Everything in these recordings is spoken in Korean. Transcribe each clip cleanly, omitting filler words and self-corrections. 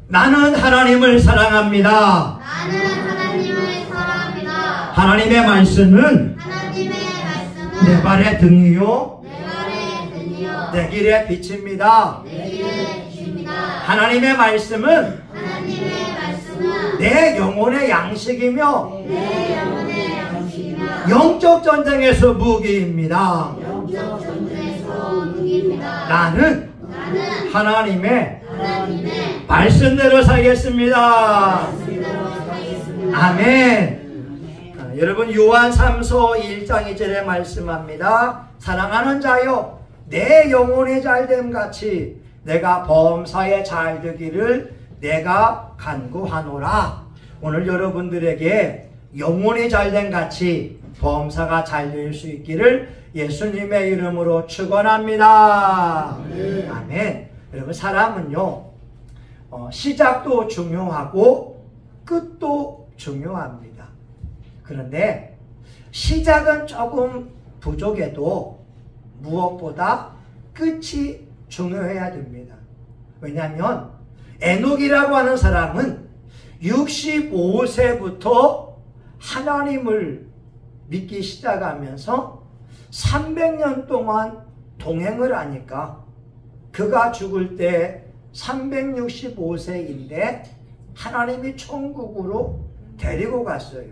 나는 하나님을 사랑합니다. 나는 하나님을 사랑합니다. 하나님의 말씀은 내 발의 등이요 내 길의 빛입니다. 하나님의 말씀은 내 영혼의 양식이며 영적 전쟁에서 무기입니다. 나는 하나님의 말씀대로 살겠습니다. 아멘. 여러분, 요한 3서 1장 2절에 말씀합니다. 사랑하는 자여, 내 영혼이 잘됨 같이 내가 범사에 잘되기를 내가 간구하노라. 오늘 여러분들에게 영혼이 잘됨 같이 범사가 잘될 수 있기를 예수님의 이름으로 축원합니다. 아멘. 여러분, 사람은요 시작도 중요하고 끝도 중요합니다. 그런데 시작은 조금 부족해도 무엇보다 끝이 중요해야 됩니다. 왜냐하면 에녹이라고 하는 사람은 65세부터 하나님을 믿기 시작하면서 300년 동안 동행을 하니까 그가 죽을 때 365세인데 하나님이 천국으로 데리고 갔어요.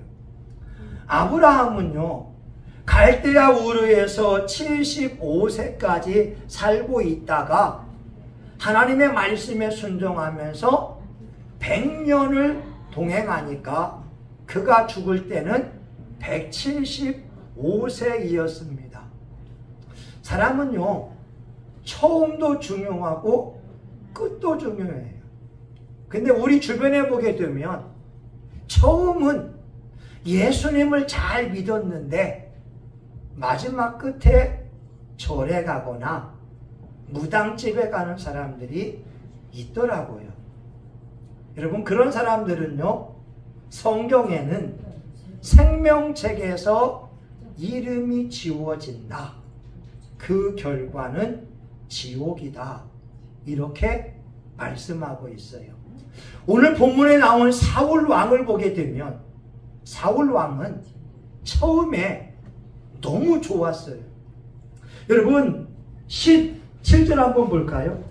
아브라함은요 갈대아 우르에서 75세까지 살고 있다가 하나님의 말씀에 순종하면서 100년을 동행하니까 그가 죽을 때는 175세이었습니다. 사람은요 처음도 중요하고 끝도 중요해요. 근데 우리 주변에 보게 되면 처음은 예수님을 잘 믿었는데 마지막 끝에 절에 가거나 무당집에 가는 사람들이 있더라고요. 여러분, 그런 사람들은요 성경에는 생명책에서 이름이 지워진다, 그 결과는 지옥이다, 이렇게 말씀하고 있어요. 오늘 본문에 나온 사울 왕을 보게 되면 사울 왕은 처음에 너무 좋았어요. 여러분 17절 한번 볼까요?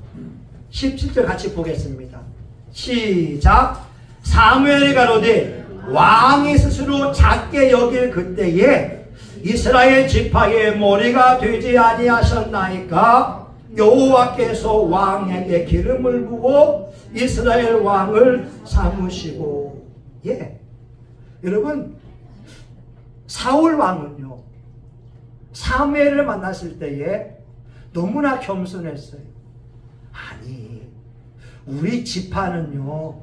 17절 같이 보겠습니다. 시작. 사무엘이 가로되 왕이 스스로 작게 여길 그때에 이스라엘 지파의 머리가 되지 아니하셨나이까? 여호와께서 왕에게 기름을 부어 이스라엘 왕을 삼으시고. 예, 여러분 사울 왕은요 사무엘을 만났을 때에 너무나 겸손했어요. 아니, 우리 지파는요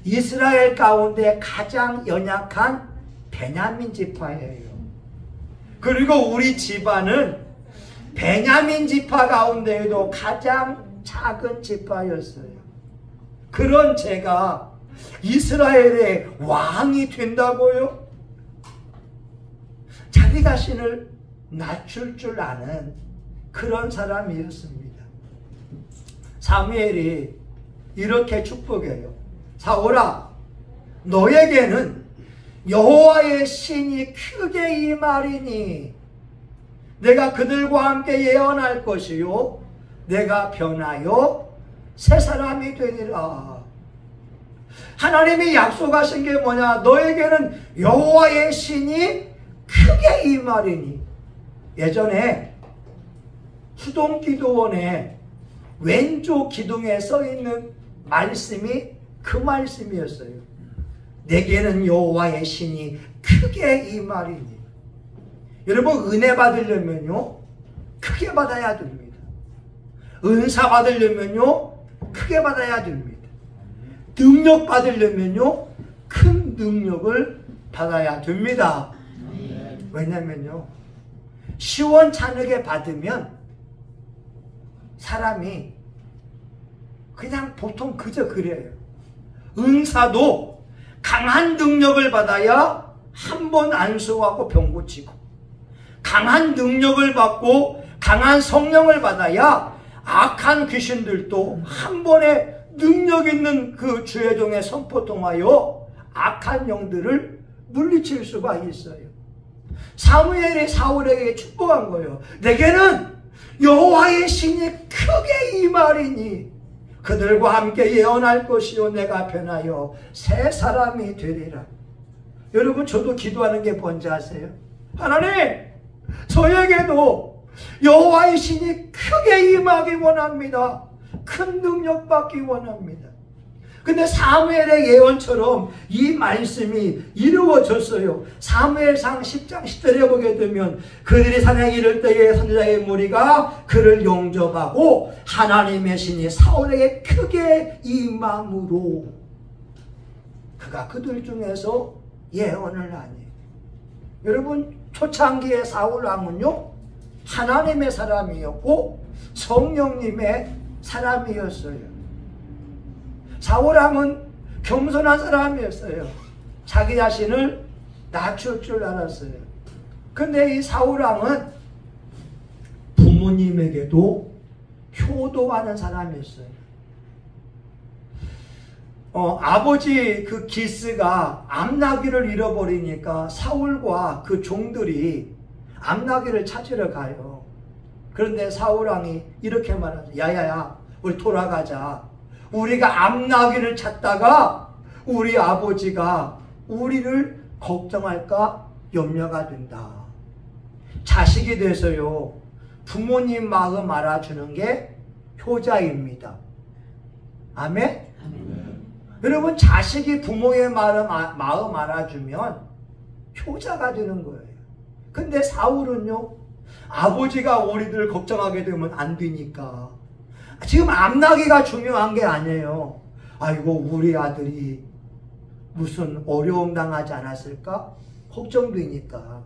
이스라엘 가운데 가장 연약한 베냐민 지파예요. 그리고 우리 집안은 베냐민 지파 가운데에도 가장 작은 지파였어요. 그런 제가 이스라엘의 왕이 된다고요? 자기 자신을 낮출 줄 아는 그런 사람이었습니다. 사무엘이 이렇게 축복해요. 사울아, 너에게는 여호와의 신이 크게 임하리니 내가 그들과 함께 예언할 것이요 내가 변하여 새 사람이 되리라. 하나님이 약속하신 게 뭐냐? 너에게는 여호와의 신이 크게 임하리니. 예전에 수동기도원의 왼쪽 기둥에 써있는 말씀이 그 말씀이었어요. 내게는 여호와의 신이 크게 임하리니. 여러분, 은혜 받으려면요 크게 받아야 됩니다. 은사 받으려면요 크게 받아야 됩니다. 능력 받으려면요 큰 능력을 받아야 됩니다. 왜냐면요 시원찮게 받으면 사람이 그냥 보통 그저 그래요. 은사도 강한 능력을 받아야 한 번 안수하고 병 고치고, 강한 능력을 받고 강한 성령을 받아야 악한 귀신들도 한 번에 능력 있는 그 주의 종의 선포 통하여 악한 영들을 물리칠 수가 있어요. 사무엘이 사울에게 축복한 거예요. 내게는 여호와의 신이 크게 임하리니 그들과 함께 예언할 것이요 내가 변하여 새 사람이 되리라. 여러분, 저도 기도하는 게 뭔지 아세요? 하나님, 저에게도 여호와의 신이 크게 임하기 원합니다. 큰 능력 받기 원합니다. 근데 사무엘의 예언처럼 이 말씀이 이루어졌어요. 사무엘상 10장 10절에 보게 되면 그들이 산에 이를 때에 선지자의 무리가 그를 영접하고 하나님의 신이 사울에게 크게 임함으로 그가 그들 중에서 예언을 하니. 여러분, 초창기의 사울 왕은요 하나님의 사람이었고 성령님의 사람이었어요. 사울 왕은 겸손한 사람이었어요. 자기 자신을 낮출 줄 알았어요. 근데 이 사울 왕은 부모님에게도 효도하는 사람이었어요. 아버지 그 기스가 암나귀를 잃어버리니까 사울과 그 종들이 암나귀를 찾으러 가요. 그런데 사울 왕이 이렇게 말하죠. 야야야, 우리 돌아가자. 우리가 암나귀를 찾다가 우리 아버지가 우리를 걱정할까 염려가 된다. 자식이 돼서요 부모님 마음 알아주는 게 효자입니다. 아멘? 여러분, 자식이 부모의 마음 알아주면 효자가 되는 거예요. 근데 사울은요 아버지가 우리들 걱정하게 되면 안 되니까 지금 암나귀가 중요한 게 아니에요. 아이고, 우리 아들이 무슨 어려움 당하지 않았을까? 걱정되니까.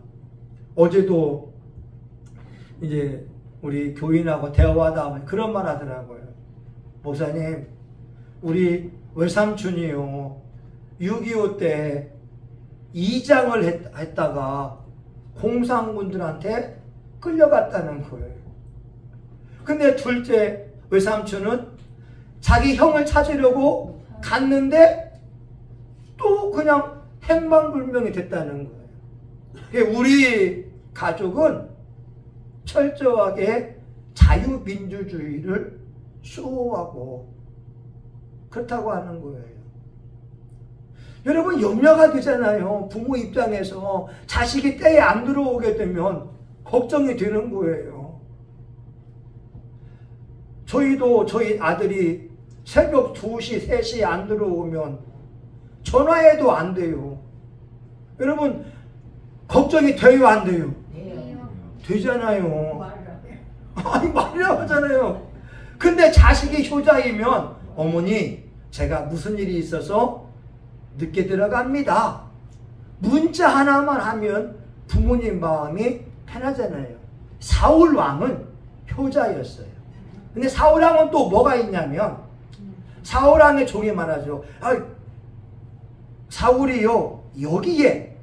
어제도 이제 우리 교인하고 대화하다 보면 그런 말 하더라고요. 목사님, 우리 외삼촌이요 6.25 때 이장을 했다가 공산군들한테 끌려갔다는 거예요. 근데 둘째 외삼촌은 자기 형을 찾으려고 갔는데 또 그냥 행방불명이 됐다는 거예요. 우리 가족은 철저하게 자유민주주의를 수호하고 그렇다고 하는 거예요. 여러분, 염려가 되잖아요. 부모 입장에서 자식이 때에 안 들어오게 되면 걱정이 되는 거예요. 저희도 저희 아들이 새벽 2시, 3시에 안 들어오면 전화해도 안 돼요. 여러분, 걱정이 돼요, 안 돼요? 되잖아요. 아니, 말이라고 하잖아요. 근데 자식이 효자이면 어머니, 제가 무슨 일이 있어서 늦게 들어갑니다. 문자 하나만 하면 부모님 마음이 편하잖아요. 사울 왕은 효자였어요. 근데 사울 왕은 또 뭐가 있냐면 사울 왕의 종이 말하죠. 사울이요 여기에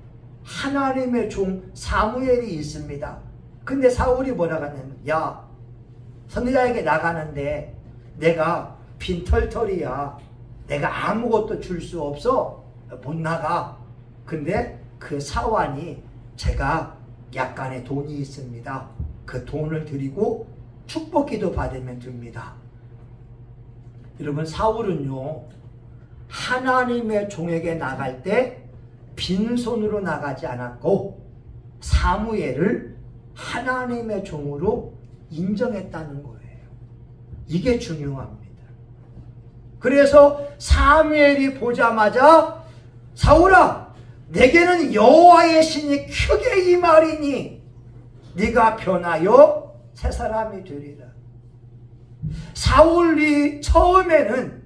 하나님의 종 사무엘이 있습니다. 근데 사울이 뭐라고 하냐면, 야, 선지자에게 나가는데 내가 빈털털이야. 내가 아무것도 줄 수 없어. 못 나가. 근데 그 사환이 제가 약간의 돈이 있습니다. 그 돈을 드리고 축복기도 받으면 됩니다. 여러분, 사울은요 하나님의 종에게 나갈 때 빈손으로 나가지 않았고 사무엘을 하나님의 종으로 인정했다는 거예요. 이게 중요합니다. 그래서 사무엘이 보자마자 사울아, 내게는 여호와의 신이 크게 임하리니 네가 변하여 새 사람이 되리라. 사울이 처음에는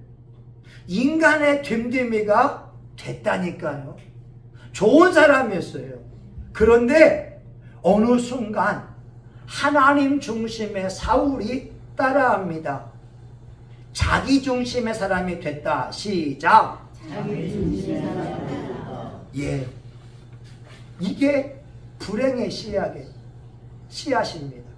인간의 됨됨이가 됐다니까요. 좋은 사람이었어요. 그런데 어느 순간 하나님 중심의 사울이 따라합니다. 자기 중심의 사람이 됐다. 시작. 자기 중심의 사람이 됐다. 예, 이게 불행의 씨앗입니다.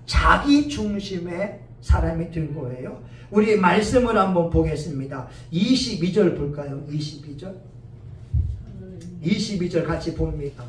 자기 중심의 사람이 된 거예요. 우리 말씀을 한번 보겠습니다. 22절 볼까요? 22절. 22절 같이 봅니다.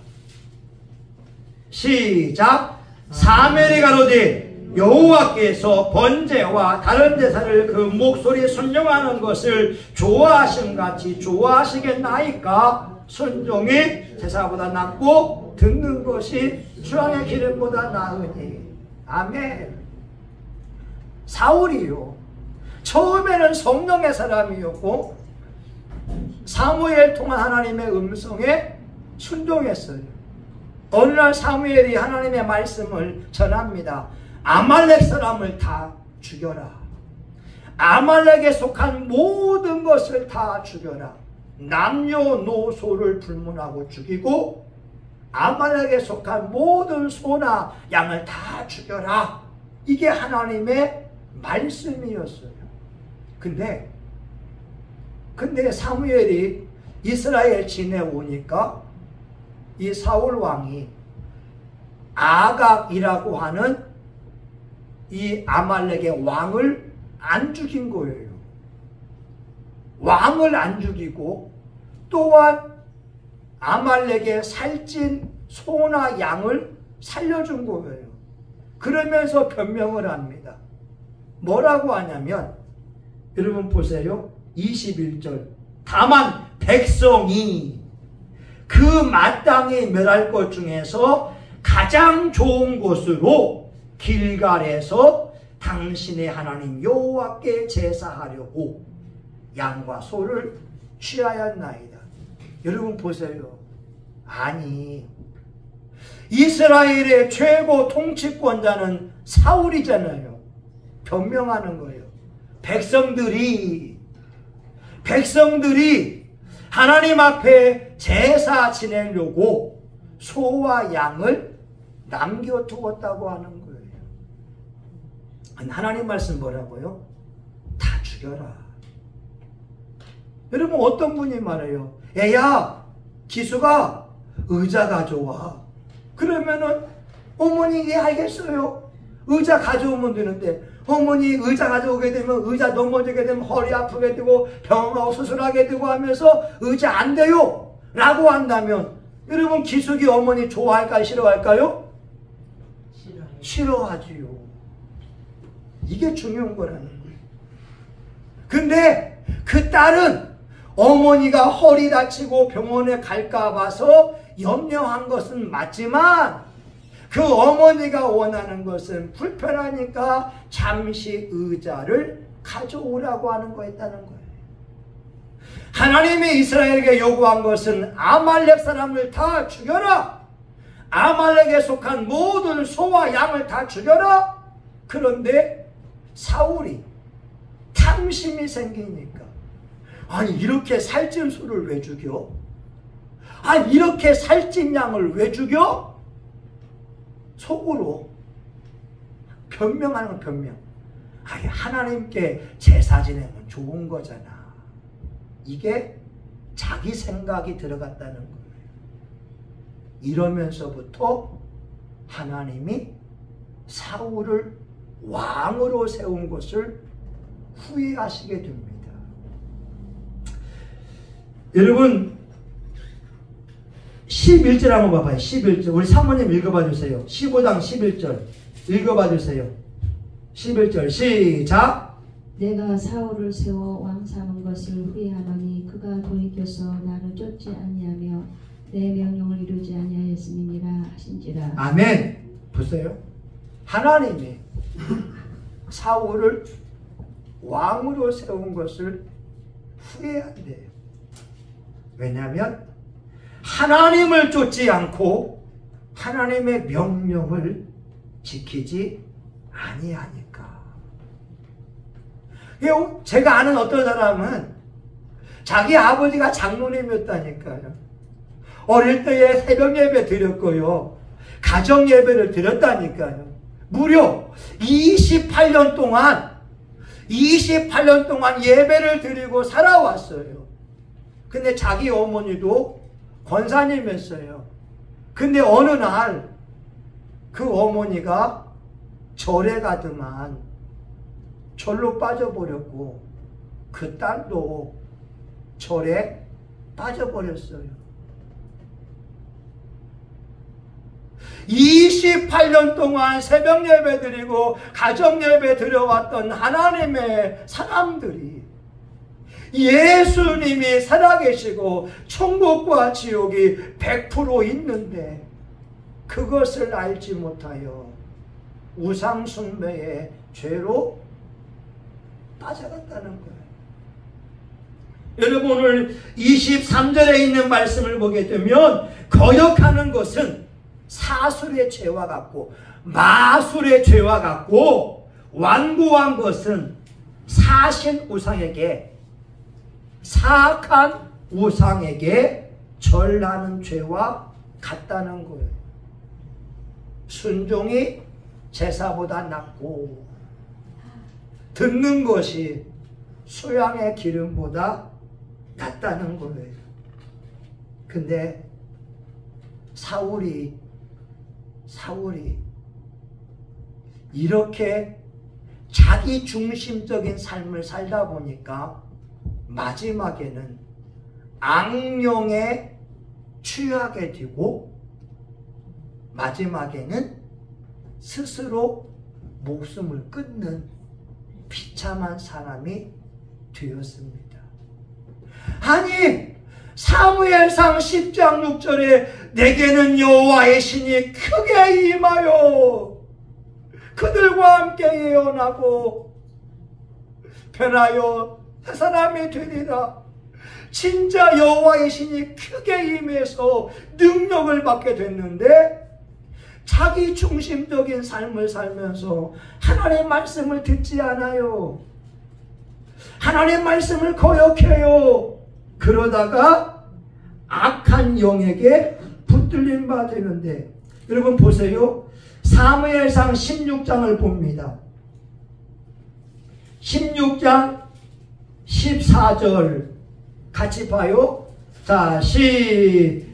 시작. 사무엘이 가로되 여호와께서 번제와 다른 제사를 그 목소리에 순종하는 것을 좋아하신 같이 좋아하시겠나이까? 순종이 제사보다 낫고 듣는 것이 수양의 기름보다 나으니. 아멘. 사울이요, 처음에는 성령의 사람이었고 사무엘 통한 하나님의 음성에 순종했어요. 어느 날 사무엘이 하나님의 말씀을 전합니다. 아말렉 사람을 다 죽여라. 아말렉에 속한 모든 것을 다 죽여라. 남녀노소를 불문하고 죽이고 아말렉에 속한 모든 소나 양을 다 죽여라. 이게 하나님의 말씀이었어요. 근데 사무엘이 이스라엘 지내오니까 이 사울 왕이 아각이라고 하는 이 아말렉의 왕을 안 죽인 거예요. 왕을 안 죽이고 또한 아말렉의 살찐 소나 양을 살려준 거예요. 그러면서 변명을 합니다. 뭐라고 하냐면 여러분 보세요. 21절. 다만 백성이 그 마땅히 멸할 것 중에서 가장 좋은 곳으로 길갈에서 당신의 하나님 여호와께 제사하려고 양과 소를 취하였나이다. 여러분 보세요. 아니, 이스라엘의 최고 통치권자는 사울이잖아요. 변명하는 거예요. 백성들이 하나님 앞에 제사 지내려고 소와 양을 남겨두었다고 하는 거예요. 하나님 말씀 뭐라고요? 다 죽여라. 여러분 어떤 분이 말해요? 야, 기수가 의자 가져와. 그러면은 어머니 예 알겠어요. 의자 가져오면 되는데 어머니 의자 가져오게 되면 의자 넘어지게 되면 허리 아프게 되고 병원 가고 수술하게 되고 하면서 의자 안 돼요 라고 한다면 여러분 기숙이 어머니 좋아할까요? 싫어할까요? 싫어하지요. 이게 중요한 거라는 거예요. 근데 그 딸은 어머니가 허리 다치고 병원에 갈까 봐서 염려한 것은 맞지만 그 어머니가 원하는 것은 불편하니까 잠시 의자를 가져오라고 하는 거였다는 거예요. 하나님이 이스라엘에게 요구한 것은 아말렉 사람을 다 죽여라. 아말렉에 속한 모든 소와 양을 다 죽여라. 그런데 사울이 탐심이 생기니까 아니 이렇게 살찐 소를 왜 죽여? 아니 이렇게 살찐 양을 왜 죽여? 속으로 변명하는 건 변명. 아니 하나님께 제사 지내면 좋은 거잖아. 이게 자기 생각이 들어갔다는 거예요. 이러면서부터 하나님이 사울을 왕으로 세운 것을 후회하시게 됩니다. 여러분 11절 한번 봐봐요. 11절 우리 사모님 읽어봐 주세요. 15장 11절 읽어봐 주세요. 11절 시작. 내가 사울을 세워 왕 삼은 것을 후회하노니 그가 돌이켜서 나를 쫓지 아니하며 내 명령을 이루지 아니하였음이니라 하신지라. 아멘. 보세요. 하나님이 사울을 왕으로 세운 것을 후회한대요. 왜냐하면 하나님을 쫓지 않고 하나님의 명령을 지키지 아니하니까. 제가 아는 어떤 사람은 자기 아버지가 장로님이었다니까요. 어릴 때에 새벽 예배 드렸고요. 가정 예배를 드렸다니까요. 무려 28년 동안 예배를 드리고 살아왔어요. 근데 자기 어머니도 권사님이었어요. 근데 어느 날 그 어머니가 절에 가더만 절로 빠져버렸고 그 딸도 절에 빠져버렸어요. 28년 동안 새벽 예배 드리고 가정 예배 드려왔던 하나님의 사람들이 예수님이 살아계시고 천국과 지옥이 100% 있는데 그것을 알지 못하여 우상숭배의 죄로 빠져갔다는 거예요. 여러분 오늘 23절에 있는 말씀을 보게 되면 거역하는 것은 사술의 죄와 같고 마술의 죄와 같고 완고한 것은 사신 우상에게 사악한 우상에게 절하는 죄와 같다는 거예요. 순종이 제사보다 낫고 듣는 것이 수양의 기름보다 낫다는 거예요. 근데 사울이 이렇게 자기 중심적인 삶을 살다 보니까 마지막에는 악령에 취하게 되고 마지막에는 스스로 목숨을 끊는 비참한 사람이 되었습니다. 아니 사무엘상 10장 6절에 내게는 여호와의 신이 크게 임하여 그들과 함께 예언하고 변하여 새 사람이 되리라. 진짜 여호와의 신이 크게 임해서 능력을 받게 됐는데 자기 중심적인 삶을 살면서 하나님의 말씀을 듣지 않아요. 하나님의 말씀을 거역해요. 그러다가 악한 영에게 붙들린 바 되는데 여러분 보세요. 사무엘상 16장을 봅니다. 16장 14절 같이 봐요. 자,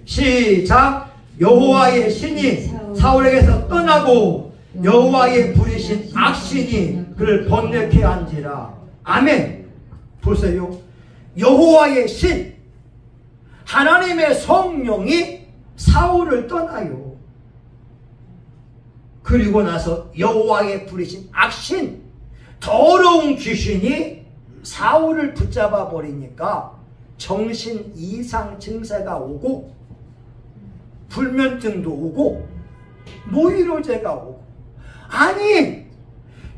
시작. 여호와의 신이 사울에게서 떠나고 여호와의 부리신 악신이 그를 번뇌케 한지라. 아멘. 보세요. 여호와의 신, 하나님의 성령이 사울을 떠나요. 그리고 나서 여호와의 부리신 악신, 더러운 귀신이 사울을 붙잡아 버리니까 정신 이상 증세가 오고 불면증도 오고 노이로제가 오고, 아니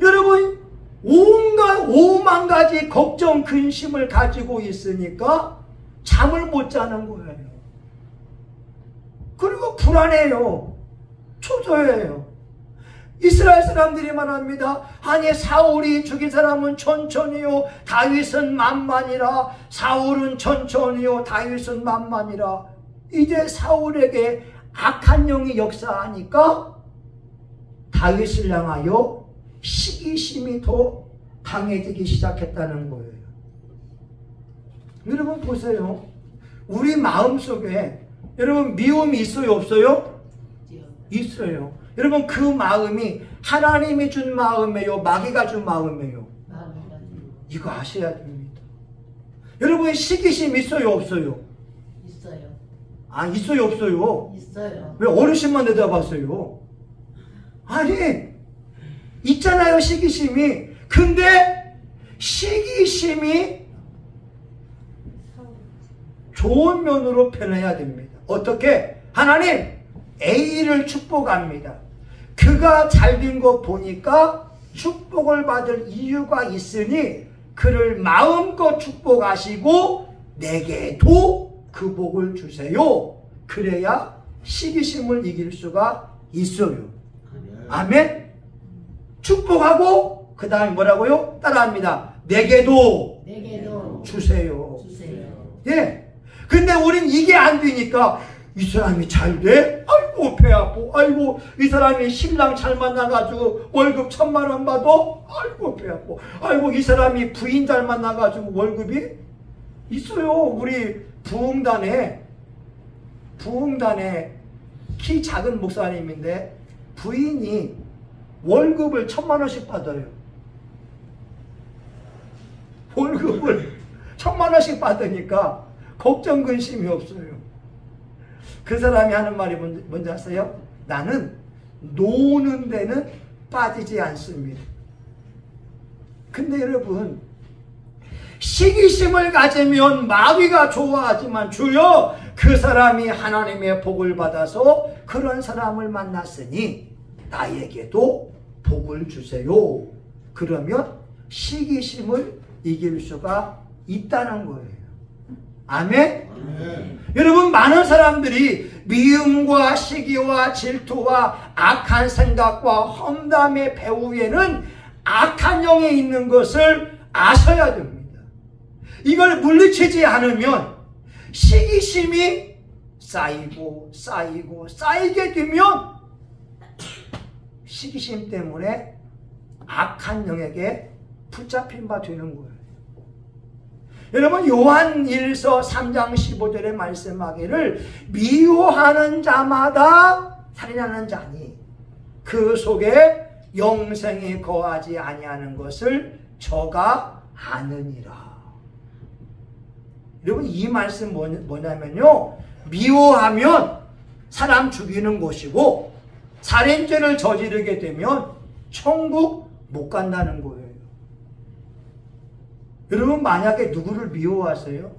여러분 온갖 5만 가지 걱정 근심을 가지고 있으니까 잠을 못 자는 거예요. 그리고 불안해요. 초조해요. 이스라엘 사람들이 말합니다. 아니 사울이 죽인 사람은 천천히요 다윗은 만만이라. 사울은 천천히요 다윗은 만만이라. 이제 사울에게 악한 영이 역사하니까 다윗을 향하여 시기심이 더 강해지기 시작했다는 거예요. 여러분 보세요. 우리 마음속에 여러분 미움이 있어요 없어요? 있어요. 여러분 그 마음이 하나님이 준 마음이에요? 마귀가 준 마음이에요? 이거 아셔야 됩니다. 여러분 시기심 있어요 없어요? 있어요. 아 있어요 없어요? 있어요. 왜 어르신만 내다봤어요? 아니 있잖아요 시기심이. 근데 시기심이 좋은 면으로 변해야 됩니다. 어떻게? 하나님 A를 축복합니다. 그가 잘된 거 보니까 축복을 받을 이유가 있으니 그를 마음껏 축복하시고 내게도 그 복을 주세요. 그래야 시기심을 이길 수가 있어요. 아멘. 축복하고 그 다음에 뭐라고요? 따라합니다. 내게도 주세요. 예. 근데 우린 이게 안 되니까 이 사람이 잘 돼? 아이고 배 아파. 아이고 이 사람이 신랑 잘 만나가지고 월급 1000만 원 받아? 아이고 배 아파. 아이고 이 사람이 부인 잘 만나가지고 월급이 있어요. 우리 부흥단에 키 작은 목사님인데 부인이 월급을 1000만 원씩 받아요. 월급을 1,000만 원씩 받으니까 걱정 근심이 없어요. 그 사람이 하는 말이 뭔지 아세요? 나는 노는 데는 빠지지 않습니다. 근데 여러분, 시기심을 가지면 마귀가 좋아하지만 주여 그 사람이 하나님의 복을 받아서 그런 사람을 만났으니 나에게도 복을 주세요. 그러면 시기심을 이길 수가 있다는 거예요. 아멘? 여러분, 많은 사람들이 미움과 시기와 질투와 악한 생각과 험담의 배후에는 악한 영이 있는 것을 아셔야 됩니다. 이걸 물리치지 않으면 시기심이 쌓이고 쌓이고 쌓이게 되면 시기심 때문에 악한 영에게 붙잡힌 바 되는 거예요. 여러분, 요한일서 3장 15절에 말씀하기를 미워하는 자마다 살인하는 자니 그 속에 영생이 거하지 아니하는 것을 저가 아느니라. 여러분, 이 말씀 뭐냐면요, 미워하면 사람 죽이는 것이고 살인죄를 저지르게 되면 천국 못 간다는 거예요. 여러분, 만약에 누구를 미워하세요?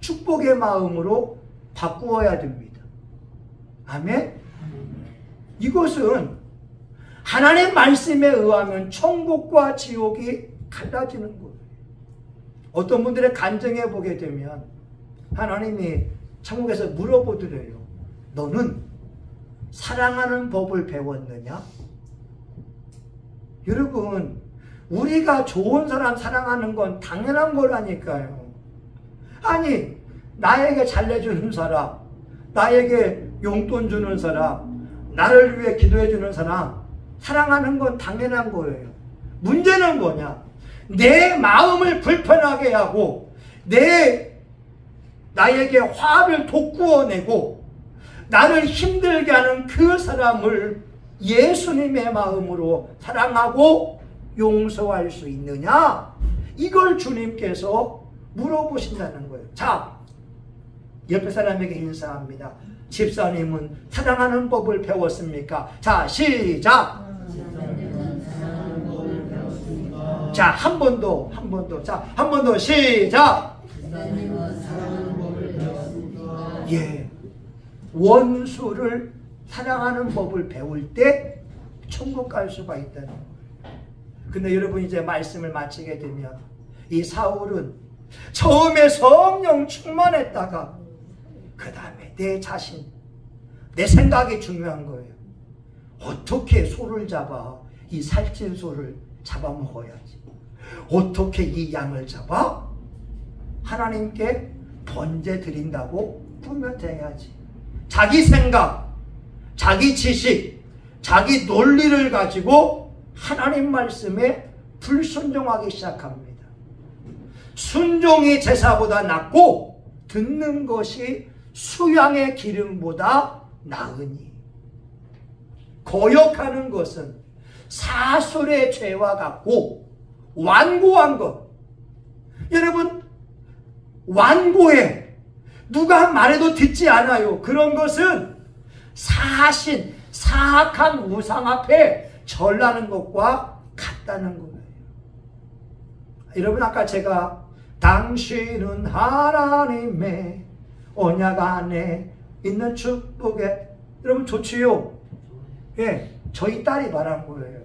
축복의 마음으로 바꾸어야 됩니다. 아멘? 이것은 하나님의 말씀에 의하면 천국과 지옥이 갈라지는 거예요. 어떤 분들의 간증해 보게 되면 하나님이 천국에서 물어보더래요. 너는 사랑하는 법을 배웠느냐? 여러분, 우리가 좋은 사람 사랑하는 건 당연한 거라니까요. 아니, 나에게 잘해주는 사람, 나에게 용돈 주는 사람, 나를 위해 기도해 주는 사람 사랑하는 건 당연한 거예요. 문제는 뭐냐? 내 마음을 불편하게 하고 나에게 화를 돋구어내고 나를 힘들게 하는 그 사람을 예수님의 마음으로 사랑하고 용서할 수 있느냐? 이걸 주님께서 물어보신다는 거예요. 자, 옆에 사람에게 인사합니다. 집사님은 사랑하는 법을 배웠습니까? 자, 시작! 자, 한 번 더. 자, 한 번 더. 시작! 예. 원수를 사랑하는 법을 배울 때 천국 갈 수가 있다는 거예요. 근데 여러분, 이제 말씀을 마치게 되면 이 사울은 처음에 성령 충만했다가 그 다음에 내 자신, 내 생각이 중요한 거예요. 어떻게 소를 잡아? 이 살찐 소를 잡아먹어야지. 어떻게 이 양을 잡아? 하나님께 번제 드린다고 꾸며대야지. 자기 생각, 자기 지식, 자기 논리를 가지고 하나님 말씀에 불순종하기 시작합니다. 순종이 제사보다 낫고 듣는 것이 수양의 기름보다 나으니. 거역하는 것은 사술의 죄와 같고 완고한 것. 여러분, 완고해. 누가 말해도 듣지 않아요. 그런 것은 사신, 사악한 우상 앞에 절하는 것과 같다는 거예요. 여러분, 아까 제가 당신은 하나님의 언약 안에 있는 축복에, 여러분 좋지요? 예, 저희 딸이 말한 거예요.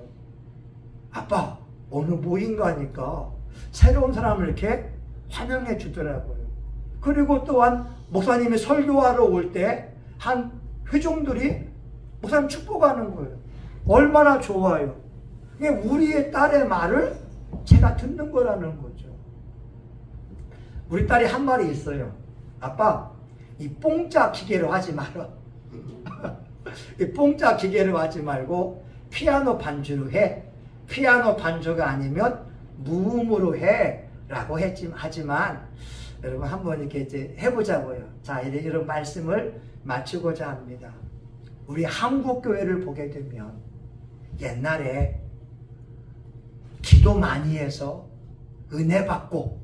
아빠, 어느 모임 가니까 새로운 사람을 이렇게 환영해 주더라고요. 그리고 또한 목사님이 설교하러 올 때 한 회중들이 목사님 축복하는 거예요. 얼마나 좋아요. 이게 우리의 딸의 말을 제가 듣는 거라는 거죠. 우리 딸이 한 말이 있어요. 아빠, 이 뽕짝 기계로 하지 마라. 이 뽕짝 기계로 하지 말고 피아노 반주로 해. 피아노 반주가 아니면 무음으로 해. 라고 하지만 여러분, 한번 이렇게 이제 해보자고요. 자, 이런 말씀을 마치고자 합니다. 우리 한국 교회를 보게 되면 옛날에 기도 많이 해서 은혜 받고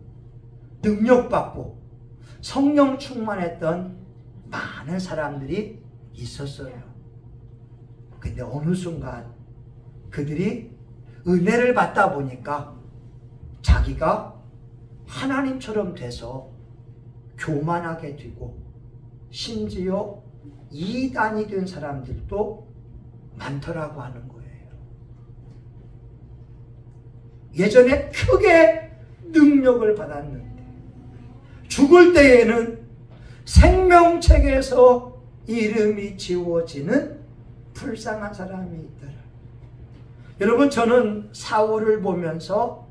능력 받고 성령 충만했던 많은 사람들이 있었어요. 근데 어느 순간 그들이 은혜를 받다 보니까 자기가 하나님처럼 돼서 교만하게 되고 심지어 이단이 된 사람들도 많더라고 하는 거예요. 예전에 크게 능력을 받았는데 죽을 때에는 생명책에서 이름이 지워지는 불쌍한 사람이 있더라. 여러분, 저는 사울을 보면서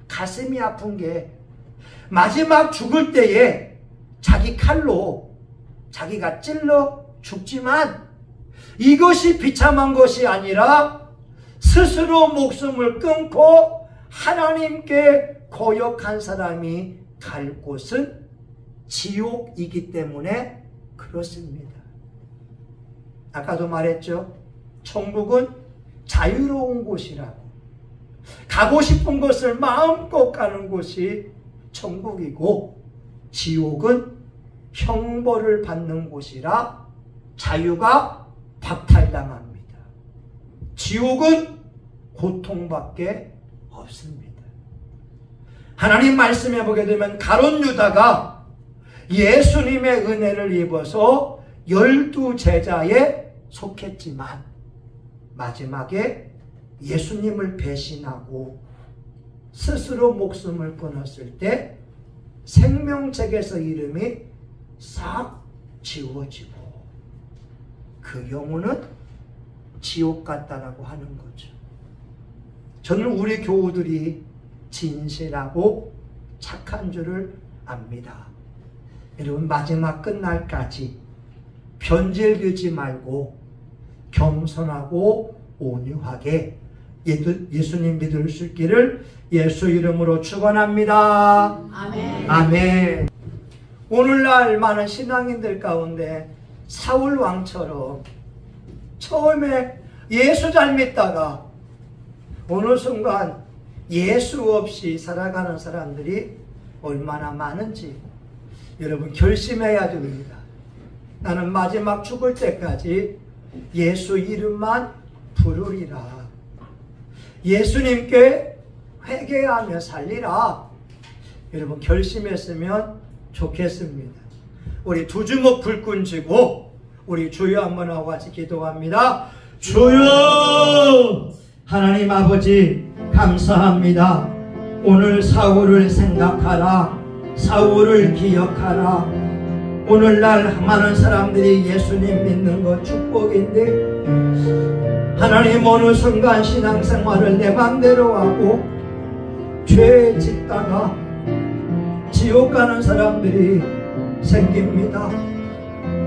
가슴이 아픈 게 마지막 죽을 때에 자기 칼로 자기가 찔러 죽지만 이것이 비참한 것이 아니라 스스로 목숨을 끊고 하나님께 거역한 사람이 갈 곳은 지옥이기 때문에 그렇습니다. 아까도 말했죠. 천국은 자유로운 곳이라고. 가고 싶은 곳을 마음껏 가는 곳이 천국이고 지옥은 형벌을 받는 곳이라 자유가 박탈당합니다. 지옥은 고통밖에 없습니다. 하나님 말씀해 보게 되면 가룟 유다가 예수님의 은혜를 입어서 12제자에 속했지만 마지막에 예수님을 배신하고 스스로 목숨을 끊었을 때 생명책에서 이름이 싹 지워지고 그 영혼은 지옥 같다라고 하는 거죠. 저는 우리 교우들이 진실하고 착한 줄을 압니다. 여러분, 마지막 끝날까지 변질되지 말고 겸손하고 온유하게 예수님 믿을 수 있기를 예수 이름으로 축원합니다. 아멘. 아멘. 오늘날 많은 신앙인들 가운데 사울 왕처럼 처음에 예수 잘 믿다가 어느 순간 예수 없이 살아가는 사람들이 얼마나 많은지 여러분 결심해야 됩니다. 나는 마지막 죽을 때까지 예수 이름만 부르리라. 예수님께 회개하며 살리라. 여러분 결심했으면 좋겠습니다. 우리 두 주먹 불끈 쥐고 우리 주여 한번 하고 같이 기도합니다. 주여! 하나님 아버지 감사합니다. 오늘 사울을 생각하라. 사울을 기억하라. 오늘날 많은 사람들이 예수님 믿는 것 축복인데 하나님 어느 순간 신앙생활을 내 맘대로 하고 죄 짓다가 지옥 가는 사람들이 생깁니다.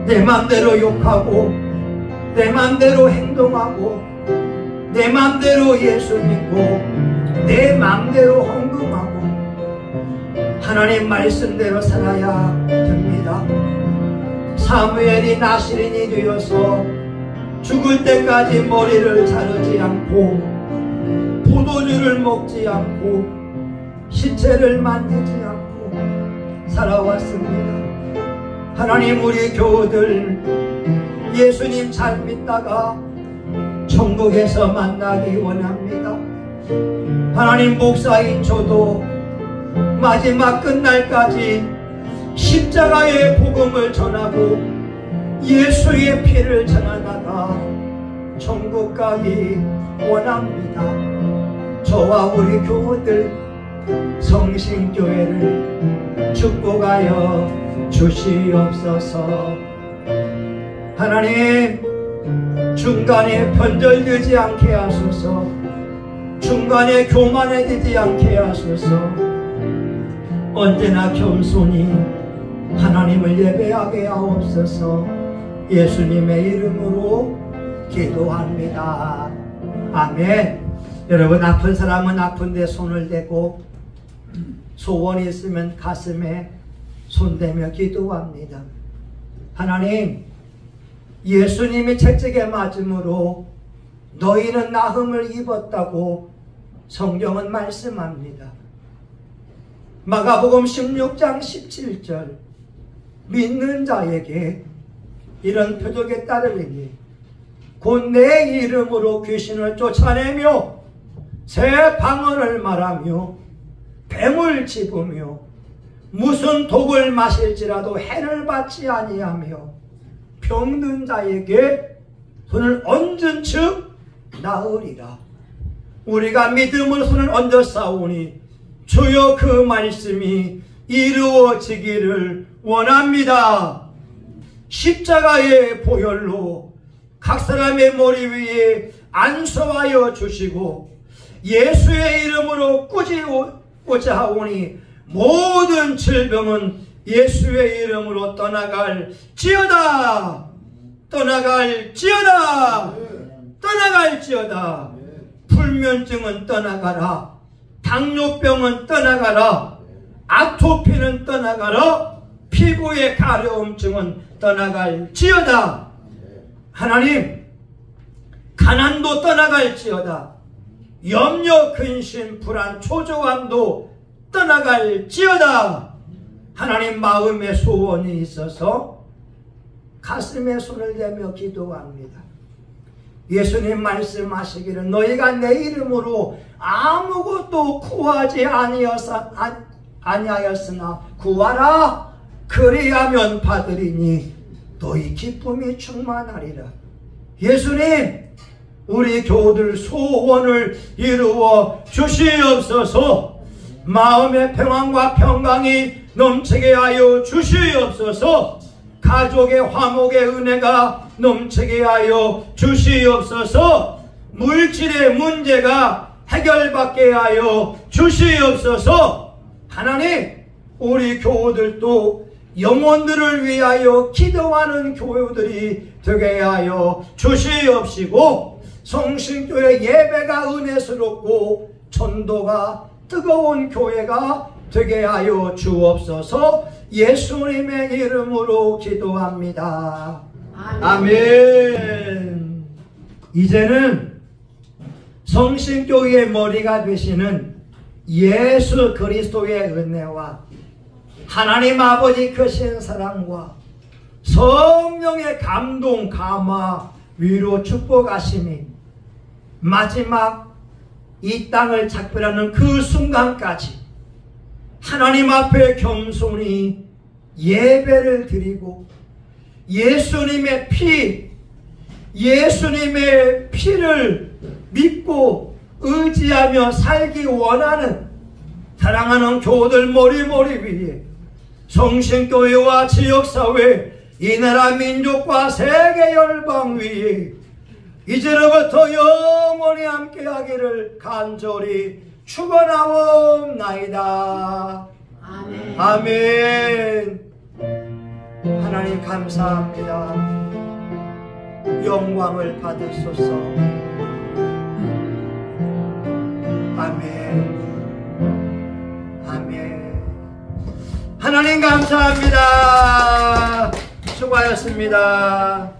내 맘대로 욕하고 내 맘대로 행동하고 내 맘대로 예수 믿고 내 맘대로 헌금하고 하나님 말씀대로 살아야 됩니다. 사무엘이 나실인이 되어서 죽을 때까지 머리를 자르지 않고 포도주를 먹지 않고 시체를 만지지 않고 살아왔습니다. 하나님 우리 교우들 예수님 잘 믿다가 천국에서 만나기 원합니다. 하나님 목사인 저도 마지막 끝날까지 십자가의 복음을 전하고 예수의 피를 전하다가 천국 가기 원합니다. 저와 우리 교우들 성신교회를 축복하여 주시옵소서. 하나님 중간에 변절되지 않게 하소서. 중간에 교만해지지 않게 하소서. 언제나 겸손히 하나님을 예배하게 하옵소서. 예수님의 이름으로 기도합니다. 아멘. 여러분 아픈 사람은 아픈데 손을 대고 소원이 있으면 가슴에 손대며 기도합니다. 하나님 예수님이 채찍에 맞음으로 너희는 나흠을 입었다고 성경은 말씀합니다. 마가복음 16장 17절 믿는 자에게 이런 표적에 따르리니 곧 내 이름으로 귀신을 쫓아내며 새 방언을 말하며 뱀을 집으며 무슨 독을 마실지라도 해를 받지 아니하며 병든 자에게 손을 얹은 즉 나으리라. 우리가 믿음으로 손을 얹어 싸우니 주여 그 말씀이 이루어지기를 원합니다. 십자가의 보혈로 각 사람의 머리 위에 안수하여 주시고 예수의 이름으로 꾸짖고자 하오니 모든 질병은 예수의 이름으로 떠나갈지어다. 떠나갈지어다. 떠나갈지어다. 불면증은 떠나가라. 당뇨병은 떠나가라. 아토피는 떠나가라. 피부의 가려움증은 떠나갈지어다. 하나님, 가난도 떠나갈지어다. 염려, 근심, 불안, 초조함도 떠나갈지어다. 하나님, 마음에 소원이 있어서 가슴에 손을 대며 기도합니다. 예수님 말씀하시기를 너희가 내 이름으로 아무것도 구하지 아니하였으나 구하라. 그리하면 받으리니 너희 기쁨이 충만하리라. 예수님, 우리 교우들 소원을 이루어 주시옵소서. 마음의 평안과 평강이 넘치게 하여 주시옵소서. 가족의 화목의 은혜가 넘치게 하여 주시옵소서. 물질의 문제가 해결받게 하여 주시옵소서. 하나님, 우리 교우들도 영혼들을 위하여 기도하는 교우들이 되게 하여 주시옵시고 성신교회 예배가 은혜스럽고 전도가 뜨거운 교회가 되게 하여 주옵소서. 예수님의 이름으로 기도합니다. 아멘. 이제는 성신교회의 머리가 되시는 예수 그리스도의 은혜와 하나님 아버지 크신 사랑과 성령의 감동, 감화, 위로, 축복하심이 마지막 이 땅을 작별하는 그 순간까지 하나님 앞에 겸손히 예배를 드리고 예수님의 피를 믿고 의지하며 살기 원하는 사랑하는 교우들 머리 위에 성신교회와 지역사회, 이 나라 민족과 세계 열방 위에 이제로부터 영원히 함께하기를 간절히 축원하옵나이다. 아멘. 아멘. 하나님 감사합니다. 영광을 받으소서. 아멘. 아멘. 하나님 감사합니다. 수고하셨습니다.